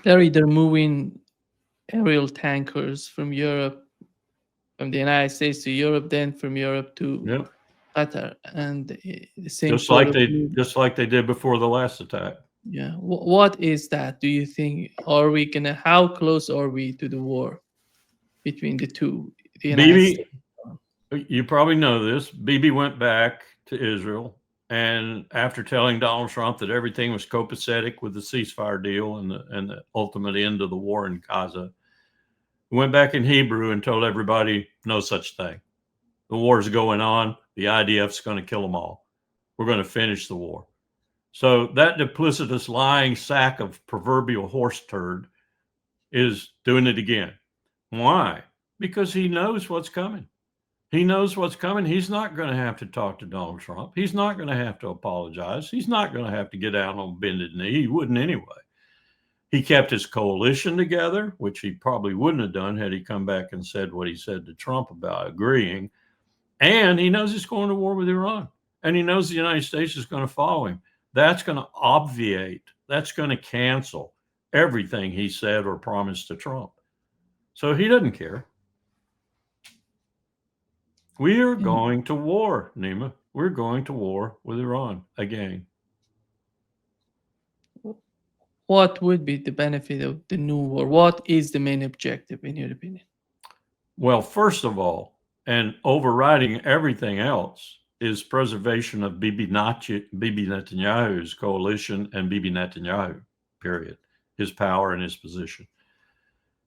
they're either moving aerial tankers from Europe, from the United States to Europe, then from Europe to Yep. Qatar, and the same sort of move. Just like they did before the last attack. Yeah. What is that? Do you think, are we gonna, how close are we to the war between the two? The United States. You probably know this. Bibi went back to Israel, and after telling Donald Trump that everything was copacetic with the ceasefire deal and the ultimate end of the war in Gaza, he went back in Hebrew and told everybody no such thing. The war is going on. The IDF's going to kill them all. We're going to finish the war. So that duplicitous lying sack of proverbial horse turd is doing it again. Why? Because he knows what's coming. He knows what's coming. He's not going to have to talk to Donald Trump. He's not going to have to apologize. He's not going to have to get out on bended knee. He wouldn't anyway. He kept his coalition together, which he probably wouldn't have done had he come back and said what he said to Trump about agreeing. And he knows he's going to war with Iran. And he knows the United States is going to follow him. That's going to obviate, that's going to cancel everything he said or promised to Trump. So he doesn't care. We are going to war, Nima. We're going to war with Iran again. What would be the benefit of the new war? What is the main objective, in your opinion? Well, first of all, and overriding everything else, is preservation of Bibi Netanyahu's coalition and Bibi Netanyahu, period, his power and his position.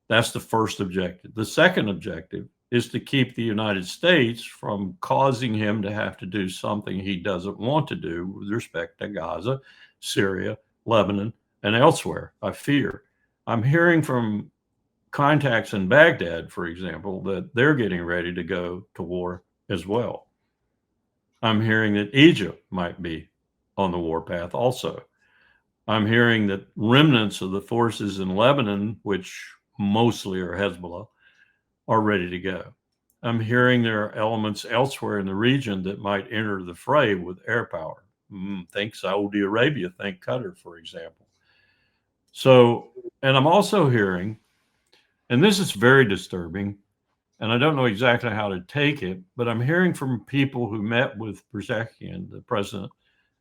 That's the first objective. The second objective is to keep the United States from causing him to have to do something he doesn't want to do with respect to Gaza, Syria, Lebanon, and elsewhere, I fear. I'm hearing from contacts in Baghdad, for example, that they're getting ready to go to war as well. I'm hearing that Egypt might be on the warpath also. I'm hearing that remnants of the forces in Lebanon, which mostly are Hezbollah, are ready to go. I'm hearing there are elements elsewhere in the region that might enter the fray with air power. Think Saudi Arabia, think Qatar, for example. So, and I'm also hearing, and this is very disturbing, and I don't know exactly how to take it, but I'm hearing from people who met with Pezeshkian, the president,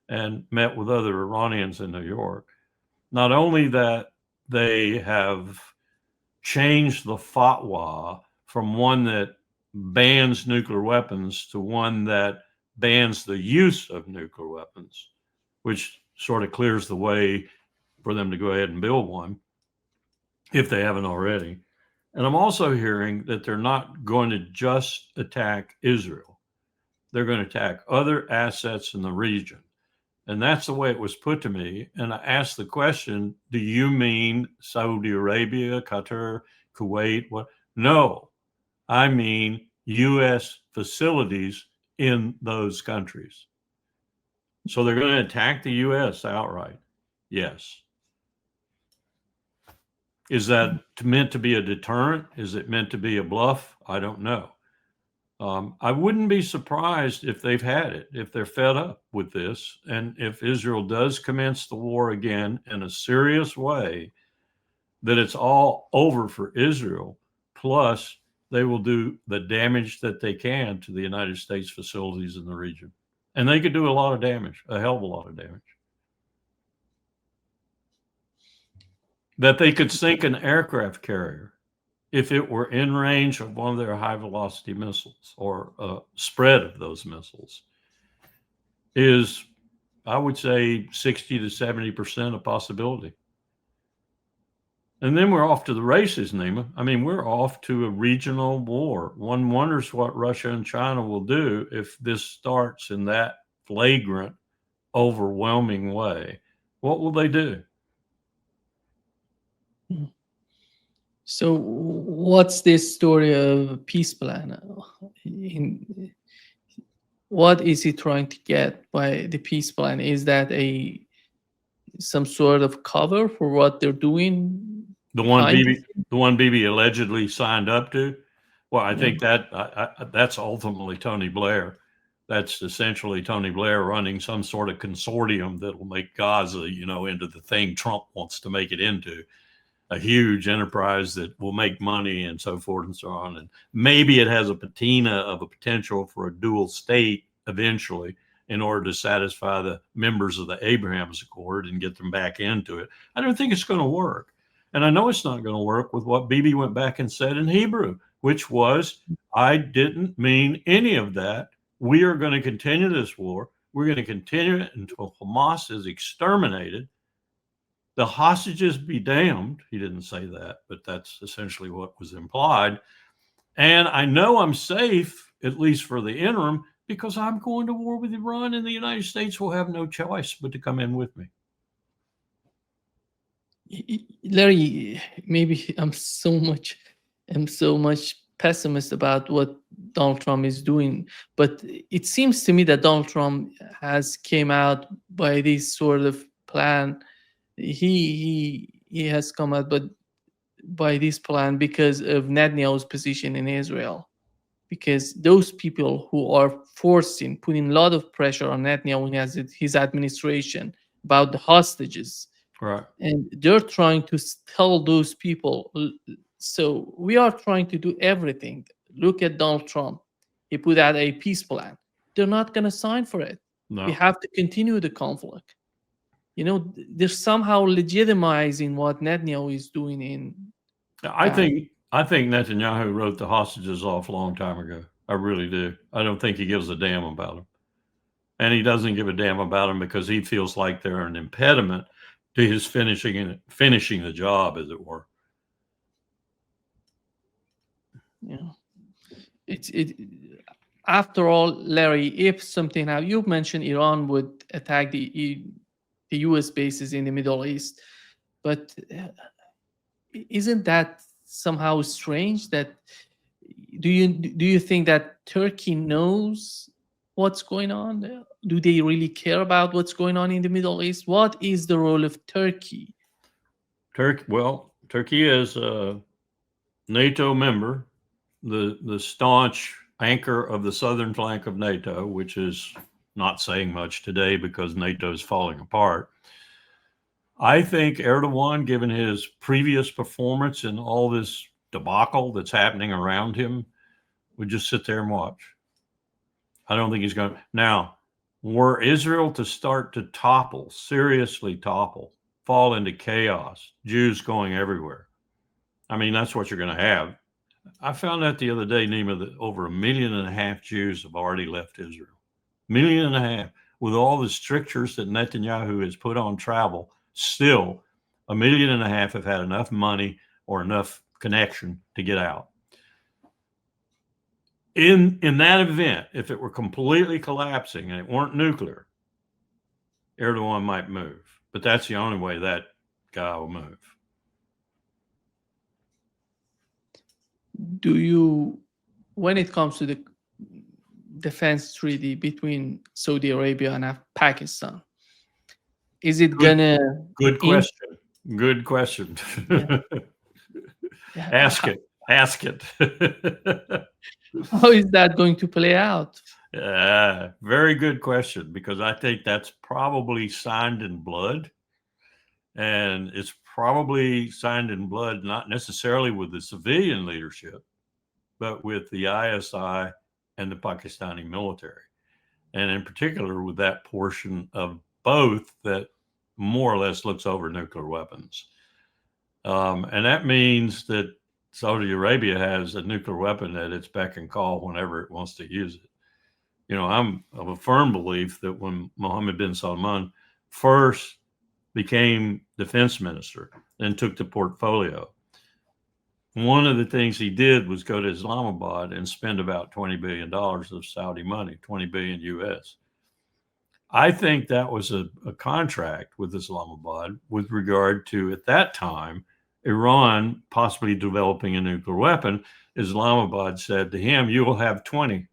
and met with other Iranians in New York, not only that they have changed the fatwa from one that bans nuclear weapons to one that bans the use of nuclear weapons, which sort of clears the way for them to go ahead and build one if they haven't already. And I'm also hearing that they're not going to just attack Israel. They're going to attack other assets in the region. And that's the way it was put to me. And I asked the question, do you mean Saudi Arabia, Qatar, Kuwait? What? No, I mean U.S. facilities in those countries. So they're going to attack the U.S. outright. Yes. Is that meant to be a deterrent? Is it meant to be a bluff? I don't know. I wouldn't be surprised if they've had it, if they're fed up with this, and if Israel does commence the war again in a serious way, that it's all over for Israel, plus they will do the damage that they can to the United States facilities in the region. And they could do a lot of damage, a hell of a lot of damage. That they could sink an aircraft carrier if it were in range of one of their high velocity missiles or a spread of those missiles is, I would say, 60 to 70% a possibility. And then we're off to the races, Nima. I mean, we're off to a regional war. One wonders what Russia and China will do if this starts in that flagrant, overwhelming way. What will they do? So what's this story of peace plan? What is he trying to get by the peace plan? Is that some sort of cover for what they're doing? The one Bibi allegedly signed up to? Well, I think that's ultimately Tony Blair. That's essentially Tony Blair running some sort of consortium that will make Gaza, into the thing Trump wants to make it into. a huge enterprise that will make money and so forth and so on. And maybe it has a patina of a potential for a dual state eventually in order to satisfy the members of the Abraham's Accord and get them back into it. I don't think it's going to work. And I know it's not going to work with what Bibi went back and said in Hebrew, which was, I didn't mean any of that. We are going to continue this war. We're going to continue it until Hamas is exterminated. The hostages be damned. He didn't say that, but that's essentially what was implied. And I know I'm safe, at least for the interim, because I'm going to war with Iran, and the United States will have no choice but to come in with me. Larry, maybe I'm so much pessimist about what Donald Trump is doing, but it seems to me that Donald Trump has came out by this sort of plan. He has come out, but by this plan because of Netanyahu's position in Israel, because those people who are putting a lot of pressure on Netanyahu and his administration about the hostages. Right. And they're trying to tell those people, so we are trying to do everything. Look at Donald Trump. He put out a peace plan. They're not going to sign for it. No. We have to continue the conflict. You know, they're somehow legitimizing what Netanyahu is doing in. I think Netanyahu wrote the hostages off a long time ago. I really do. I don't think he gives a damn about them. And he doesn't give a damn about them because he feels like they're an impediment to his finishing the job, as it were. Yeah. After all, Larry, if something happened, you mentioned Iran would attack the U.S. bases in the Middle East, but isn't that somehow strange? That do you think that Turkey knows what's going on? Do they really care about what's going on in the Middle East? What is the role of Turkey? Turkey is a NATO member, the staunch anchor of the southern flank of NATO, which is not saying much today because NATO is falling apart. I think Erdogan, given his previous performance and all this debacle that's happening around him, would just sit there and watch. I don't think he's going to. Now, were Israel to start to topple, seriously topple, fall into chaos, Jews going everywhere, I mean, that's what you're going to have. I found out the other day, Nima, that over 1.5 million Jews have already left Israel. 1.5 million. With all the strictures that Netanyahu has put on travel, still 1.5 million have had enough money or enough connection to get out. In that event, if it were completely collapsing and it weren't nuclear, Erdogan might move. But that's the only way that guy will move. Do you, when it comes to the defense treaty between Saudi Arabia and Pakistan, is it gonna? Good question. Good question. Yeah. Ask it. How is that going to play out? Very good question, because I think that's probably signed in blood. And it's probably signed in blood, not necessarily with the civilian leadership, but with the ISI and the Pakistani military. And in particular, with that portion of both that more or less looks over nuclear weapons. And that means that Saudi Arabia has a nuclear weapon at its beck and call whenever it wants to use it. You know, I'm of a firm belief that when Mohammed bin Salman first became defense minister and took the portfolio, one of the things he did was go to Islamabad and spend about $20 billion of Saudi money, 20 billion US. I think that was a contract with Islamabad with regard to, at that time, Iran possibly developing a nuclear weapon. Islamabad said to him, you will have 20.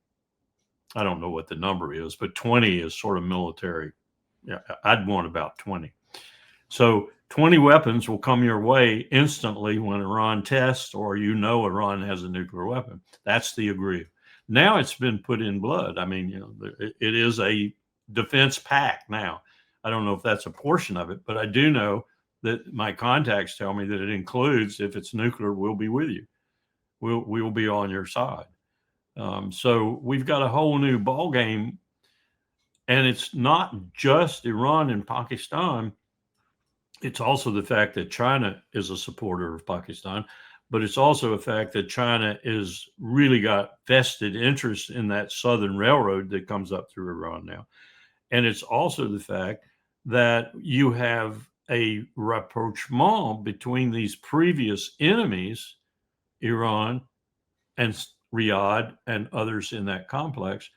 I don't know what the number is, but 20 is sort of military. Yeah, I'd want about 20. So 20 weapons will come your way instantly when Iran tests, or Iran has a nuclear weapon. That's the agreement. Now it's been put in blood. I mean, it is a defense pact now. I don't know if that's a portion of it, but I do know that my contacts tell me that it includes, if it's nuclear, we'll be with you. We will be on your side. So we've got a whole new ball game, and it's not just Iran and Pakistan. It's also the fact that China is a supporter of Pakistan, but it's also a fact that China is really got vested interest in that southern railroad that comes up through Iran now. And it's also the fact that you have a rapprochement between these previous enemies, Iran and Riyadh and others in that complex.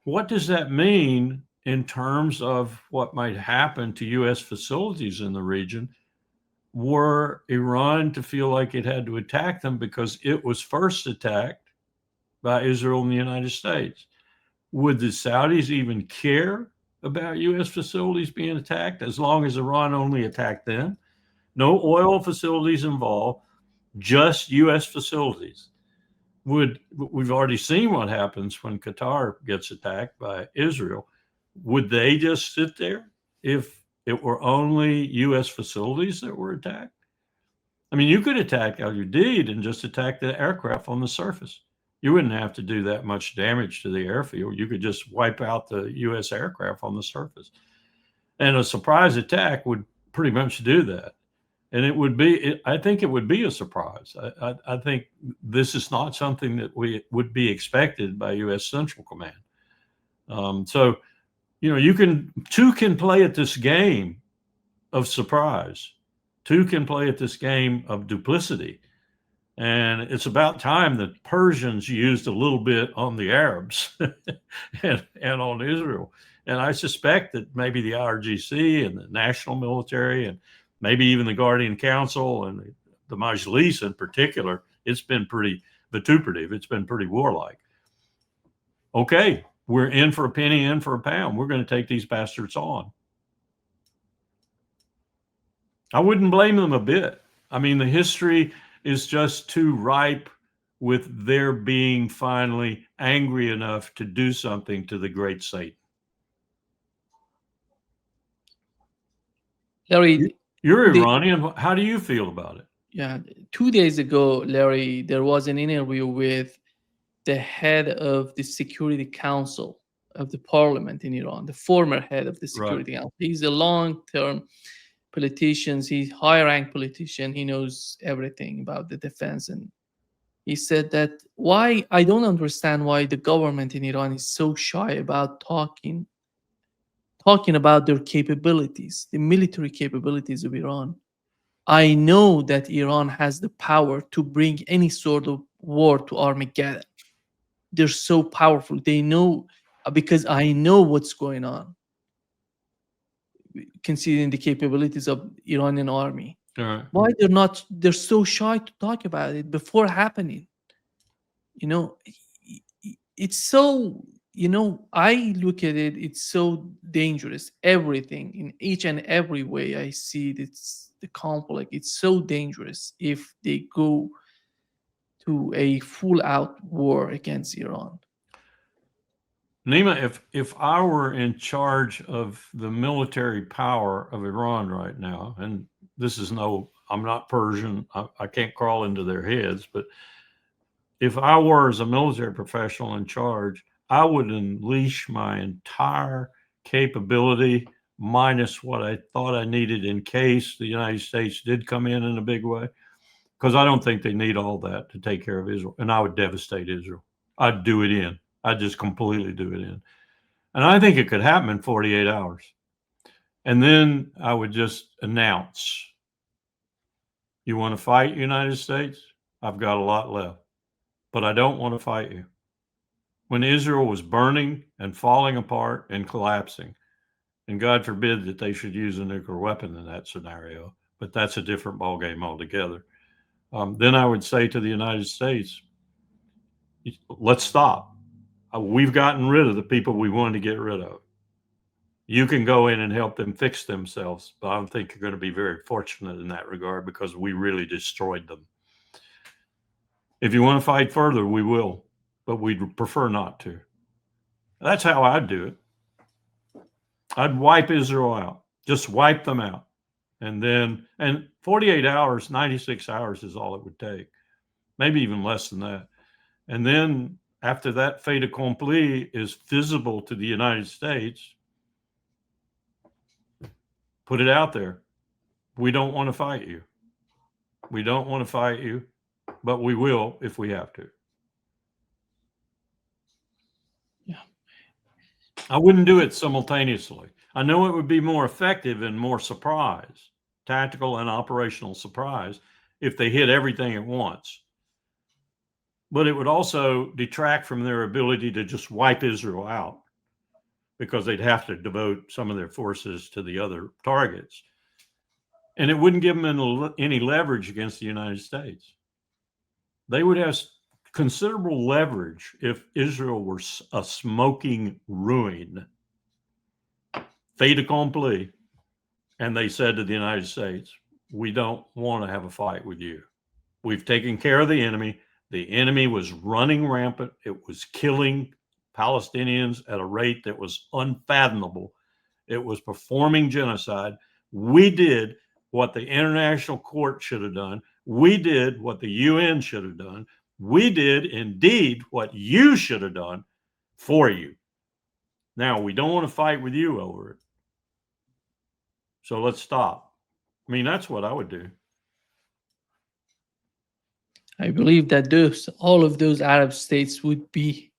What does that mean in terms of what might happen to U.S. facilities in the region were Iran to feel like it had to attack them because it was first attacked by Israel and the United States? Would the Saudis even care about U.S. facilities being attacked as long as Iran only attacked them? No oil facilities involved, just U.S. facilities. We've already seen what happens when Qatar gets attacked by Israel. Would they just sit there if it were only U.S. facilities that were attacked? I mean, you could attack Al Udeid and just attack the aircraft on the surface. You wouldn't have to do that much damage to the airfield. You could just wipe out the U.S. aircraft on the surface. And a surprise attack would pretty much do that. And it would be, I think it would be a surprise. I think this is not something that would be expected by U.S. Central Command. So, two can play at this game of surprise. Two can play at this game of duplicity. And it's about time that Persians used a little bit on the Arabs and on Israel. And I suspect that maybe the IRGC and the national military and maybe even the Guardian Council and the Majlis in particular, it's been pretty vituperative. It's been pretty warlike. Okay, we're in for a penny, in for a pound. We're going to take these bastards on. I wouldn't blame them a bit. I mean, the history is just too ripe with their being finally angry enough to do something to the great Satan. Larry, you're Iranian. How do you feel about it? Yeah, 2 days ago, Larry, there was an interview with the head of the Security Council of the parliament in Iran, the former head of the Security Council. He's a long-term politician. He's a high-rank politician. He knows everything about the defense. And he said that I don't understand why the government in Iran is so shy about talking about their capabilities, the military capabilities of Iran. I know that Iran has the power to bring any sort of war to Armageddon. They're so powerful. They know, because I know what's going on, considering the capabilities of Iranian army. Why they're so shy to talk about it before happening? It's so, I look at it, it's so dangerous. Everything, in each and every way I see it, it's the conflict. It's so dangerous if they go to a full-out war against Iran. Nima, if I were in charge of the military power of Iran right now, and I'm not Persian, I can't crawl into their heads, but if I were, as a military professional, in charge, I would unleash my entire capability minus what I thought I needed in case the United States did come in a big way, because I don't think they need all that to take care of Israel. And I would devastate Israel. I'd do it in. I'd just completely do it in. And I think it could happen in 48 hours. And then I would just announce, you want to fight, United States? I've got a lot left, but I don't want to fight you. When Israel was burning and falling apart and collapsing, and God forbid that they should use a nuclear weapon in that scenario, but that's a different ballgame altogether. Then I would say to the United States, let's stop. We've gotten rid of the people we wanted to get rid of. You can go in and help them fix themselves, but I don't think you're going to be very fortunate in that regard, because we really destroyed them. If you want to fight further, we will, but we'd prefer not to. That's how I'd do it. I'd wipe Israel out. Just wipe them out. And 48 hours, 96 hours is all it would take, maybe even less than that. And then after that fait accompli is visible to the United States, put it out there. We don't want to fight you. We don't want to fight you, but we will if we have to. Yeah. I wouldn't do it simultaneously. I know it would be more effective and more surprise, tactical and operational surprise, if they hit everything at once. But it would also detract from their ability to just wipe Israel out, because they'd have to devote some of their forces to the other targets. And it wouldn't give them any leverage against the United States. They would have considerable leverage if Israel were a smoking ruin, fait accompli, and they said to the United States, we don't want to have a fight with you. We've taken care of the enemy. The enemy was running rampant. It was killing Palestinians at a rate that was unfathomable. It was performing genocide. We did what the international court should have done. We did what the UN should have done. We did indeed what you should have done for you. Now, we don't want to fight with you over it. So let's stop. I mean, that's what I would do. I believe that all of those Arab states would be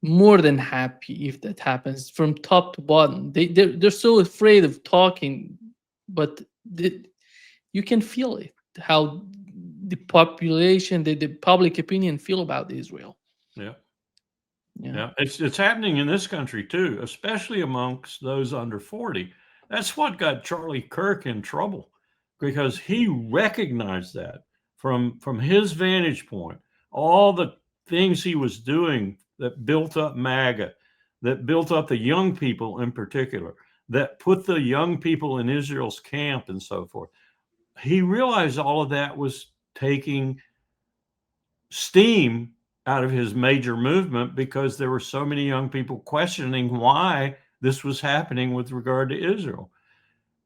more than happy if that happens from top to bottom. They're so afraid of talking, but you can feel it, how the population, the public opinion feel about Israel. Yeah. It's happening in this country too, especially amongst those under 40. That's what got Charlie Kirk in trouble, because he recognized that from his vantage point, all the things he was doing that built up MAGA, that built up the young people in particular, that put the young people in Israel's camp and so forth. He realized all of that was taking steam out of his major movement, because there were so many young people questioning why this was happening with regard to Israel.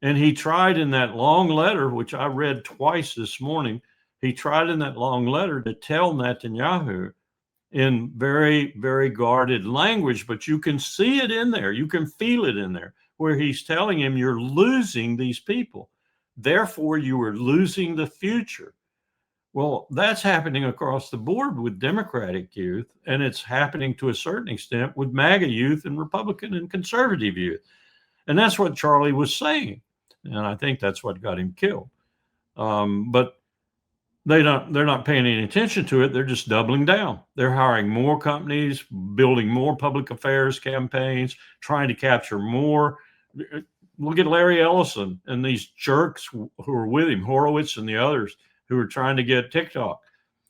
And he tried in that long letter, which I read twice this morning, he tried in that long letter to tell Netanyahu in very, very guarded language, but you can see it in there. You can feel it in there, where he's telling him, you're losing these people. Therefore, you are losing the future. Well, that's happening across the board with Democratic youth, and it's happening to a certain extent with MAGA youth and Republican and conservative youth. And that's what Charlie was saying. And I think that's what got him killed. But they're not paying any attention to it. They're just doubling down. They're hiring more companies, building more public affairs campaigns, trying to capture more. Look at Larry Ellison and these jerks who are with him, Horowitz and the others, who are trying to get TikTok,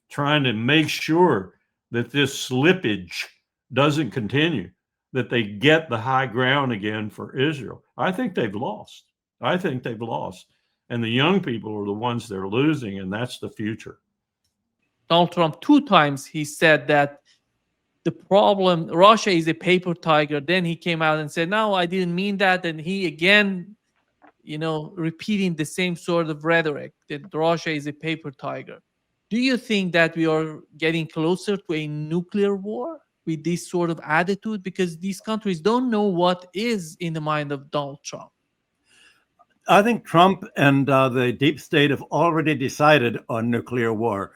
trying to make sure that this slippage doesn't continue, that they get the high ground again for Israel. I think they've lost. And the young people are the ones they're losing, and that's the future. Donald Trump, 2 times he said that the problem, Russia is a paper tiger. Then he came out and said, no, I didn't mean that. And he again, repeating the same sort of rhetoric that Russia is a paper tiger. Do you think that we are getting closer to a nuclear war with this sort of attitude? Because these countries don't know what is in the mind of Donald Trump. I think Trump and the deep state have already decided on nuclear war,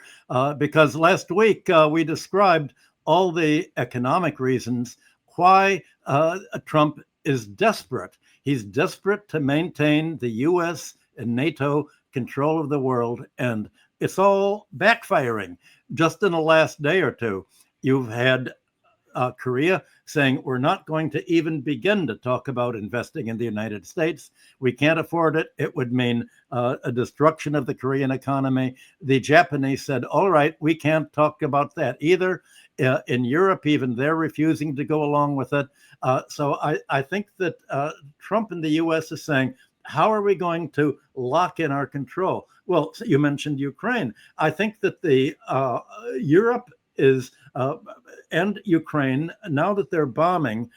because last week we described all the economic reasons why Trump is desperate. He's desperate to maintain the U.S. and NATO control of the world, and it's all backfiring. Just in the last day or two, you've had Korea saying, we're not going to even begin to talk about investing in the United States. We can't afford it. It would mean a destruction of the Korean economy. The Japanese said, all right, we can't talk about that either. In Europe, even they're refusing to go along with it. So I think that Trump in the U.S. is saying, how are we going to lock in our control? Well, so you mentioned Ukraine. I think that the Europe is and Ukraine, now that they're bombing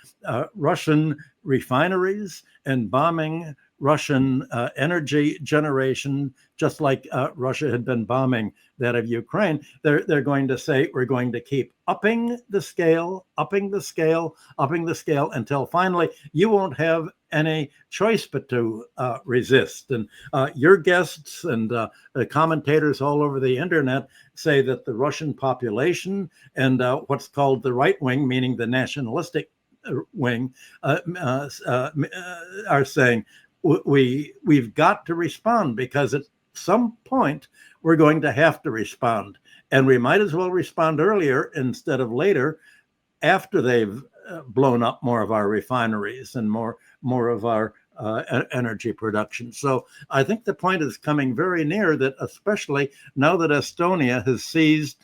Russian refineries and bombing Russian energy generation, just like Russia had been bombing that of Ukraine. They're going to say, we're going to keep upping the scale, upping the scale, upping the scale, until finally you won't have any choice but to resist. And your guests and commentators all over the internet say that the Russian population and what's called the right wing, meaning the nationalistic wing, are saying we've got to respond, because at some point we're going to have to respond, and we might as well respond earlier instead of later, after they've blown up more of our refineries and more of our energy production. So I think the point is coming very near, that especially now that Estonia has seized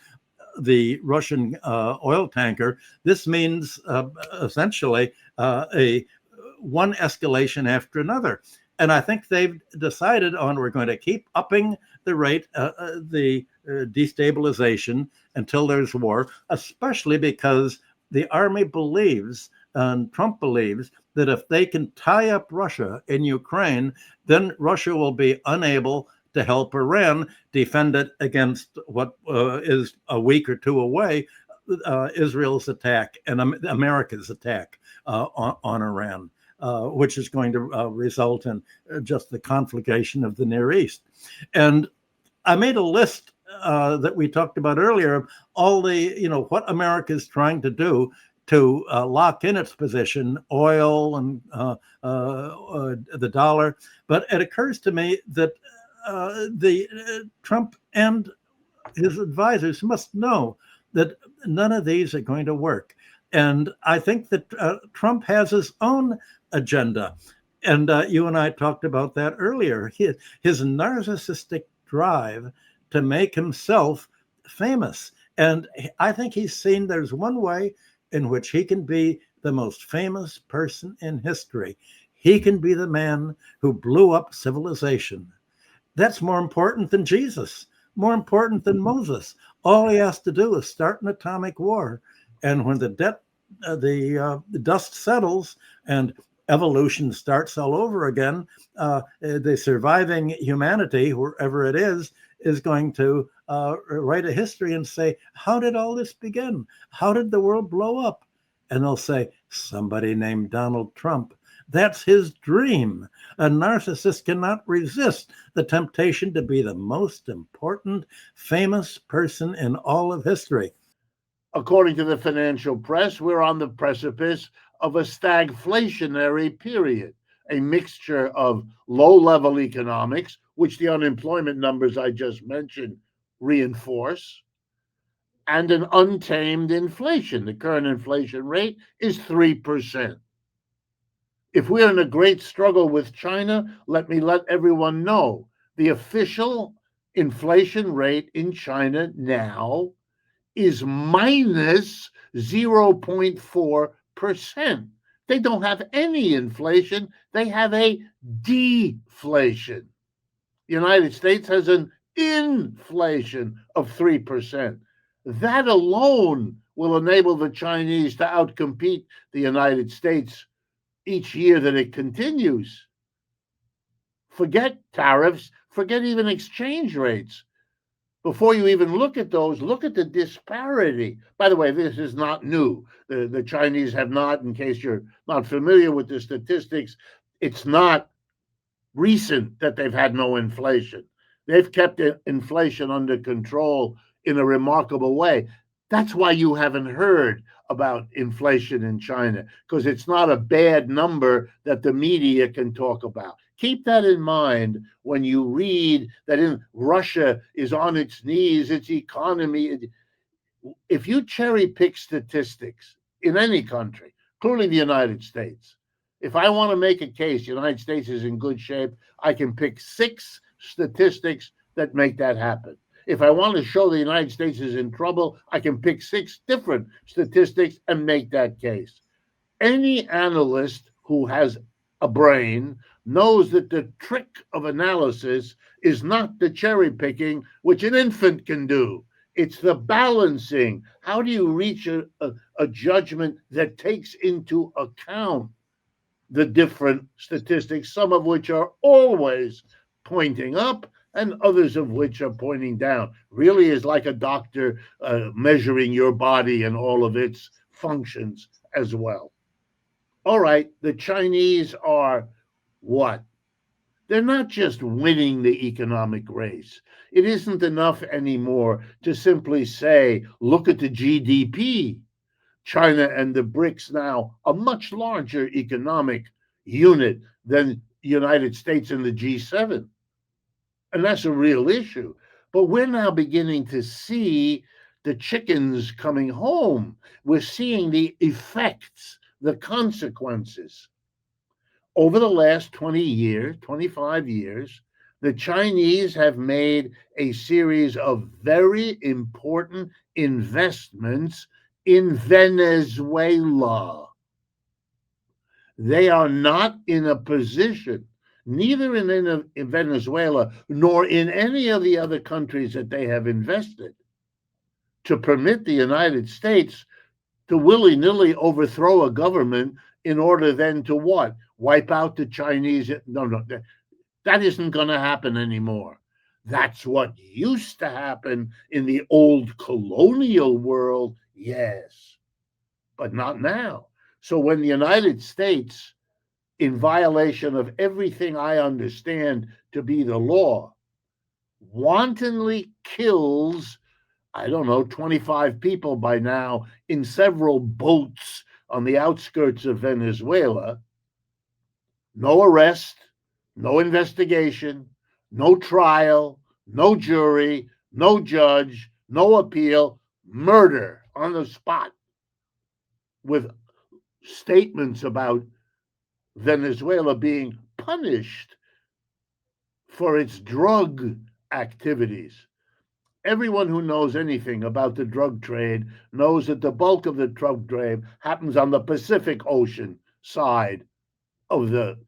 the Russian oil tanker, this means essentially a one escalation after another. And I think they've decided on, we're going to keep upping the rate, the destabilization until there's war, especially because the army believes, and Trump believes, that if they can tie up Russia in Ukraine, then Russia will be unable to help Iran defend it against what is a week or two away, Israel's attack and America's attack on Iran, which is going to result in just the conflagration of the Near East. And I made a list that we talked about earlier of all the, what America is trying to do to lock in its position, oil and the dollar. But it occurs to me that Trump and his advisors must know that none of these are going to work. And I think that Trump has his own agenda. And you and I talked about that earlier. His narcissistic drive to make himself famous. And I think he's seen there's one way in which he can be the most famous person in history. He can be the man who blew up civilization. That's more important than Jesus, more important than Moses. All he has to do is start an atomic war. And when the dust settles and evolution starts all over again, the surviving humanity, wherever it is going to write a history and say, how did all this begin? How did the world blow up? And they'll say, somebody named Donald Trump. That's his dream. A narcissist cannot resist the temptation to be the most important, famous person in all of history. According to the financial press, we're on the precipice of a stagflationary period, a mixture of low-level economics, which the unemployment numbers I just mentioned reinforce, and an untamed inflation. The current inflation rate is 3%. If we're in a great struggle with China, let everyone know the official inflation rate in China now is minus 0.4%. They don't have any inflation. They have a deflation. The United States has an inflation of 3%. That alone will enable the Chinese to outcompete the United States each year that it continues. Forget tariffs, forget even exchange rates. Before you even look at those, look at the disparity. By the way, this is not new. The Chinese have not, in case you're not familiar with the statistics, it's not recent that they've had no inflation. They've kept inflation under control in a remarkable way. That's why you haven't heard about inflation in China, because it's not a bad number that the media can talk about. Keep that in mind when you read that Russia is on its knees, its economy. If you cherry pick statistics in any country, including the United States, if I want to make a case, the United States is in good shape, I can pick 6 statistics that make that happen. If I want to show the United States is in trouble, I can pick 6 different statistics and make that case. Any analyst who has a brain knows that the trick of analysis is not the cherry picking, which an infant can do. It's the balancing. How do you reach a judgment that takes into account the different statistics, some of which are always pointing up and others of which are pointing down. Really is like a doctor measuring your body and all of its functions as well. All right, the Chinese are what? They're not just winning the economic race. It isn't enough anymore to simply say, look at the GDP. China and the BRICS now a much larger economic unit than the United States and the G7. And that's a real issue. But we're now beginning to see the chickens coming home. We're seeing the effects, the consequences. Over the last 20 years, 25 years, the Chinese have made a series of very important investments in Venezuela. They are not in a position, neither in Venezuela nor in any of the other countries that they have invested, to permit the United States to willy-nilly overthrow a government in order then to what? Wipe out the Chinese. No, that isn't going to happen anymore. That's what used to happen in the old colonial world, yes, but not now. So when the United States, in violation of everything I understand to be the law, wantonly kills, I don't know, 25 people by now in several boats on the outskirts of Venezuela, no arrest, no investigation, no trial, no jury, no judge, no appeal, murder on the spot, with statements about Venezuela being punished for its drug activities. Everyone who knows anything about the drug trade knows that the bulk of the drug trade happens on the Pacific Ocean side of the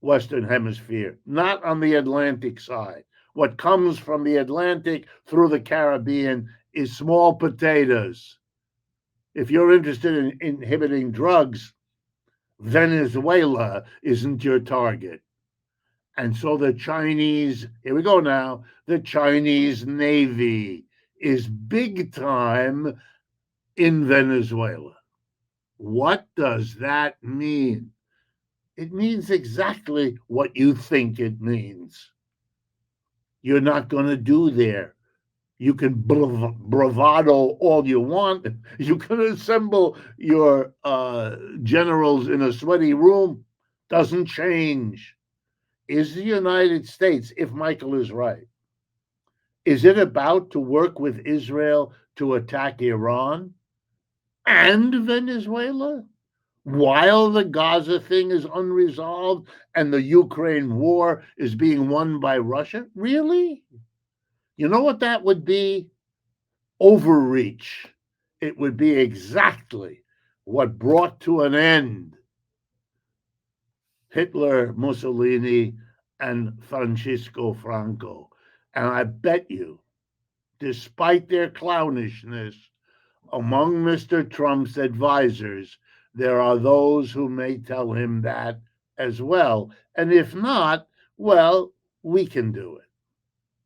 Western Hemisphere, not on the Atlantic side. What comes from the Atlantic through the Caribbean is small potatoes. If you're interested in inhibiting drugs, Venezuela isn't your target. And so the Chinese, here we go now, the Chinese Navy is big time in Venezuela. What does that mean? It means exactly what you think it means. You're not going to do there. You can bravado all you want. You can assemble your generals in a sweaty room. Doesn't change. Is the United States, if Michael is right, is it about to work with Israel to attack Iran and Venezuela while the Gaza thing is unresolved and the Ukraine war is being won by Russia? Really? You know what that would be? Overreach. It would be exactly what brought to an end Hitler, Mussolini, and Francisco Franco. And I bet you, despite their clownishness, among Mr. Trump's advisors, there are those who may tell him that as well. And if not, well, we can do it.